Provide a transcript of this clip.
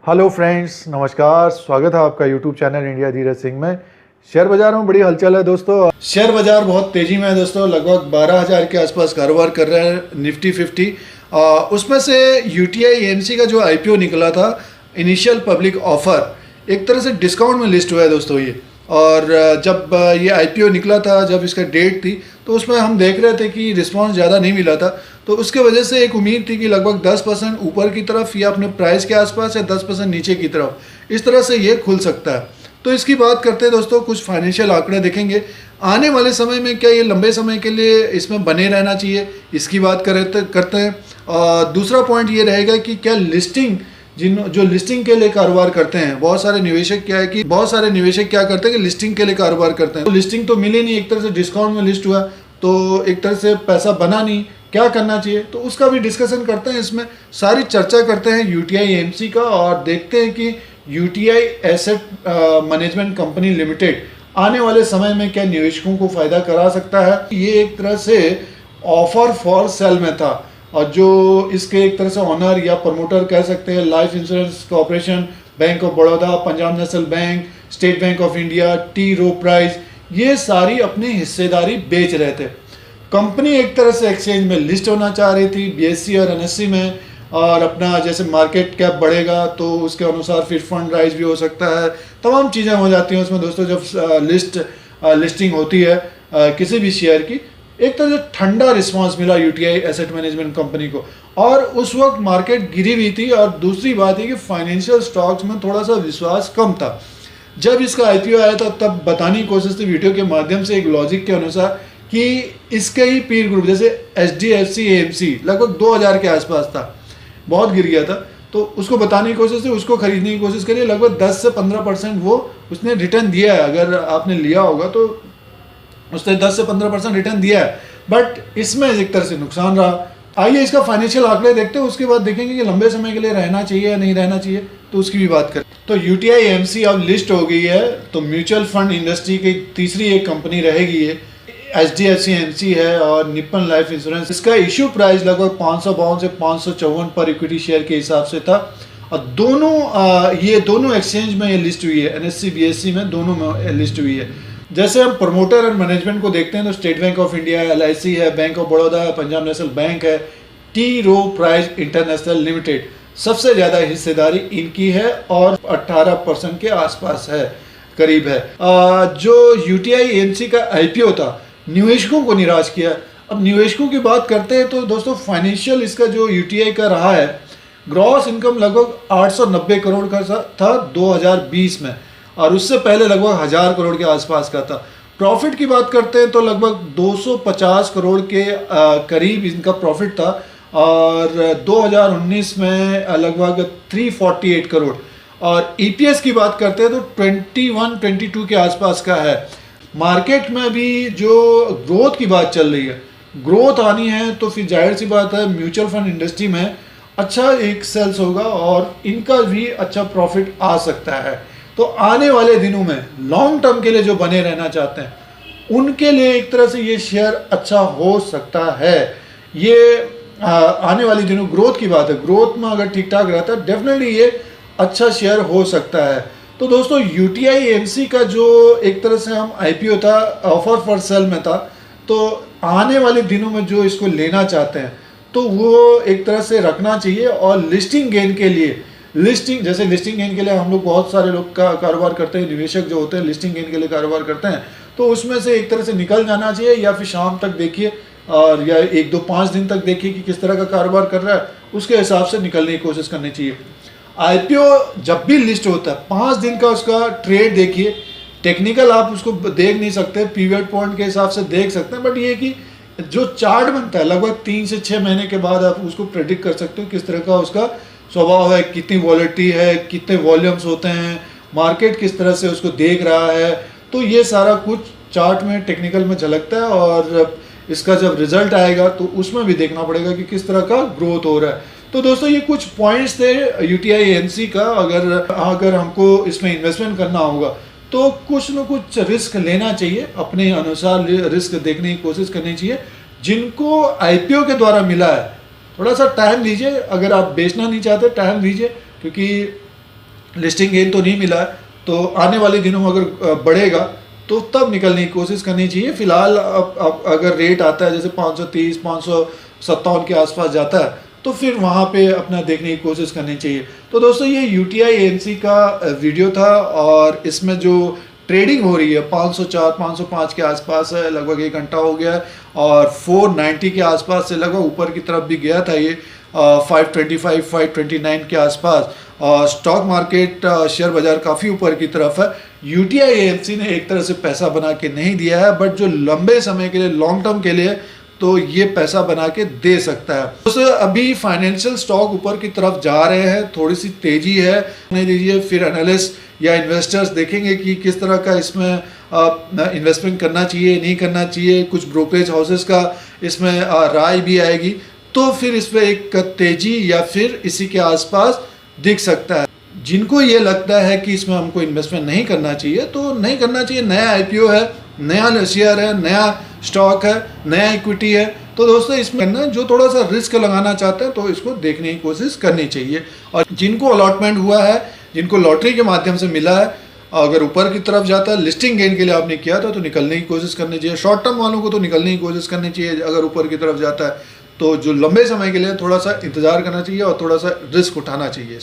Hello friends, नमस्कार। स्वागत है आपका YouTube channel India Dheeraj Singh में। शेयर बाजार में बड़ी हलचल है दोस्तों। शेयर बाजार बहुत तेजी में है दोस्तों। लगभग 12,000 के आसपास कारोबार कर रहे हैं निफ्टी 50। उसमें से यूटीआई एएमसी का जो आईपीओ निकला था, इनिशियल पब्लिक ऑफर, एक तरह से डिस्काउंट में लिस्ट हुआ है दोस्तों ये। और जब ये आईपीओ निकला था, जब इसका डेट थी, तो उसमें हम देख रहे थे कि रिस्पांस ज़्यादा नहीं मिला था। तो उसके वजह से एक उम्मीद थी कि लगभग 10% ऊपर की तरफ या अपने प्राइस के आसपास या 10% नीचे की तरफ, इस तरह से ये खुल सकता है। तो इसकी बात करते हैं दोस्तों, कुछ फाइनेंशियल आंकड़े देखेंगे आने वाले समय में। क्या ये लंबे समय के लिए इसमें बने रहना चाहिए, इसकी बात करते हैं। और दूसरा पॉइंट ये रहेगा कि क्या लिस्टिंग, जो लिस्टिंग के लिए कारोबार करते हैं, बहुत सारे निवेशक क्या करते हैं कि लिस्टिंग के लिए कारोबार करते हैं। तो लिस्टिंग तो मिली नहीं, एक तरह से डिस्काउंट में लिस्ट हुआ, तो एक तरह से पैसा बना नहीं, क्या करना चाहिए, तो उसका भी डिस्कशन करते हैं। इसमें सारी चर्चा करते हैं यूटीआई एएमसी का, और देखते हैं कि UTI asset management company limited आने वाले समय में क्या निवेशकों को फायदा करा सकता है। ये एक तरह से ऑफर फॉर सेल में था, और जो इसके एक तरह से ऑनर या प्रमोटर कह सकते हैं, life insurance corporation, bank of Baroda, Punjab national bank, state bank of India, T Rowe Price, ये सारी अपनी हिस्सेदारी बेच रहे थे। कंपनी एक तरह से एक्सचेंज में लिस्ट होना चाह रही थी, बीएससी और एनएससी में, और अपना जैसे मार्केट कैप बढ़ेगा तो उसके अनुसार फिर फंड राइज भी हो सकता है, तमाम चीज़ें हो जाती हैं उसमें दोस्तों। जब लिस्टिंग होती है किसी भी शेयर की, एक तरह से ठंडा रिस्पांस मिला यूटीआई एसेट मैनेजमेंट कंपनी को, और उस वक्त मार्केट गिरी हुई थी। और दूसरी बात है कि फाइनेंशियल स्टॉक्स में थोड़ा सा विश्वास कम था। जब इसका आईपीओ आया था तब बताने की कोशिश थी वीडियो के माध्यम से, एक लॉजिक के अनुसार, कि इसके ही पीर ग्रुप जैसे एचडीएफसी एएमसी लगभग 2000 के आसपास था, बहुत गिर गया था, तो उसको बताने की कोशिश थी, उसको खरीदने की कोशिश करिए। लगभग 10 से 15% वो उसने रिटर्न दिया है। अगर आपने लिया होगा तो उसने 10 से 15% रिटर्न दिया है, बट इसमें एक तरह से नुकसान रहा। आइए इसका फाइनेंशियल आंकड़े देखते हैं, उसके बाद देखेंगे कि लंबे समय के लिए रहना चाहिए या नहीं रहना चाहिए, तो उसकी भी बात करें। तो यूटीआई एएमसी अब लिस्ट हो गई है, तो म्यूचुअल फंड इंडस्ट्री की तीसरी एक कंपनी रहेगी ये। एचडीएफसी एएमसी है और निप्पन लाइफ इंश्योरेंस। इसका इश्यू प्राइस लगभग 552 से 554 पर इक्विटी शेयर के हिसाब से था, और ये दोनों एक्सचेंज में ये लिस्ट हुई है, एनएससी बीएससी में दोनों में लिस्ट हुई है। जैसे हम प्रमोटर और मैनेजमेंट को देखते हैं तो स्टेट बैंक ऑफ इंडिया है, एलआईसी है, बैंक ऑफ बड़ौदा है, पंजाब नेशनल बैंक है, T Rowe price international limited, सबसे ज़्यादा हिस्सेदारी इनकी है और 18% के आसपास है, करीब है। जो यूटीआई एएमसी का आईपीओ था, निवेशकों को निराश किया। अब निवेशकों की बात करते हैं तो दोस्तों, फाइनेंशियल इसका जो यूटीआई का रहा है, ग्रॉस इनकम लगभग 890 करोड़ का था 2020 में, और उससे पहले लगभग 1000 करोड़ के आसपास का था। प्रॉफिट की बात करते हैं तो लगभग 250 करोड़ के करीब इनका प्रॉफिट था, और 2019 में लगभग 348 करोड़। और ईपीएस की बात करते हैं तो 21-22 के आसपास का है। मार्केट में भी जो ग्रोथ की बात चल रही है, ग्रोथ आनी है तो फिर जाहिर सी बात है म्यूचुअल फंड इंडस्ट्री में अच्छा एक सेल्स होगा और इनका भी अच्छा प्रॉफिट आ सकता है। तो आने वाले दिनों में लॉन्ग टर्म के लिए जो बने रहना चाहते हैं उनके लिए एक तरह से ये शेयर अच्छा हो सकता है। ये आने वाले दिनों ग्रोथ की बात है, ग्रोथ में अगर ठीक ठाक रहता है डेफिनेटली ये अच्छा शेयर हो सकता है। तो दोस्तों, यूटीआई एएमसी का जो एक तरह से हम आईपीओ था, ऑफर फॉर सेल में था, तो आने वाले दिनों में जो इसको लेना चाहते हैं तो वो एक तरह से रखना चाहिए। और लिस्टिंग गेन के लिए, लिस्टिंग गेन के लिए हम लोग, बहुत सारे लोग का कारोबार करते हैं, निवेशक जो होते हैं लिस्टिंग गेन के लिए कारोबार करते हैं, तो उसमें से एक तरह से निकल जाना चाहिए, या फिर शाम तक देखिए, और या 1-2-5 दिन तक देखिए कि किस तरह का कारोबार कर रहा है, उसके हिसाब से निकलने की कोशिश करनी चाहिए। आईपीओ जब भी लिस्ट होता है 5 दिन का उसका ट्रेड देखिए। टेक्निकल आप उसको देख नहीं सकते, पीरियड पॉइंट के हिसाब से देख सकते हैं, बट ये कि जो चार्ट बनता है लगभग 3 से 6 महीने के बाद आप उसको प्रेडिक्ट कर सकते हो किस तरह का उसका स्वभाव है, कितनी वॉलिटी है, कितने वॉल्यूम्स होते हैं, मार्केट किस तरह से उसको देख रहा है। तो ये सारा कुछ चार्ट में टेक्निकल में झलकता है, और इसका जब रिजल्ट आएगा तो उसमें भी देखना पड़ेगा कि किस तरह का ग्रोथ हो रहा है। तो दोस्तों, ये कुछ पॉइंट्स थे यूटीआई एएमसी का। अगर हमको इसमें इन्वेस्टमेंट करना होगा तो कुछ न कुछ रिस्क लेना चाहिए, अपने अनुसार रिस्क देखने की कोशिश करनी चाहिए। जिनको आईपीओ के द्वारा मिला है, थोड़ा सा टाइम दीजिए। अगर आप बेचना नहीं चाहते, टाइम दीजिए, क्योंकि लिस्टिंग गेन तो नहीं मिला है, तो आने वाले दिनों में अगर बढ़ेगा तो तब निकलने की कोशिश करनी चाहिए। फिलहाल अब अगर रेट आता है जैसे 530 557 के आसपास जाता है तो फिर वहाँ पे अपना देखने की कोशिश करनी चाहिए। तो दोस्तों ये यूटीआई एएनसी का वीडियो था और इसमें जो ट्रेडिंग हो रही है 504 505 के आसपास है, लगभग 1 घंटा हो गया है और 490 के आसपास से लगभग ऊपर की तरफ भी गया था ये 525 529 के आसपास। और स्टॉक मार्केट शेयर बाजार काफ़ी ऊपर की तरफ है। यूटीआई एएनसी ने एक तरह से पैसा बना के नहीं दिया है, बट जो लंबे समय के लिए लॉन्ग टर्म के लिए तो ये पैसा बना के दे सकता है। तो अभी फाइनेंशियल स्टॉक ऊपर की तरफ जा रहे हैं, थोड़ी सी तेजी है, नहीं दीजिए, फिर एनालिस्ट या इन्वेस्टर्स देखेंगे कि किस तरह का इसमें इन्वेस्टमेंट करना चाहिए नहीं करना चाहिए। कुछ ब्रोकरेज हाउसेस का इसमें राय भी आएगी, तो फिर इस पर एक तेजी या फिर इसी के आसपास दिख सकता है। जिनको ये लगता है कि इसमें हमको इन्वेस्टमेंट नहीं करना चाहिए तो नहीं करना चाहिए। नया आईपीओ है, नया शेयर है, नया स्टॉक है, नया इक्विटी है, तो दोस्तों इसमें करना, जो थोड़ा सा रिस्क लगाना चाहते हैं तो इसको देखने की कोशिश करनी चाहिए। और जिनको अलॉटमेंट हुआ है, जिनको लॉटरी के माध्यम से मिला है, अगर ऊपर की तरफ जाता है, लिस्टिंग गेन के लिए आपने किया था तो निकलने की कोशिश करनी चाहिए। शॉर्ट टर्म वालों को तो निकलने की कोशिश करनी चाहिए। अगर ऊपर की तरफ जाता है तो जो लंबे समय के लिए थोड़ा सा इंतजार करना चाहिए और थोड़ा सा रिस्क उठाना चाहिए।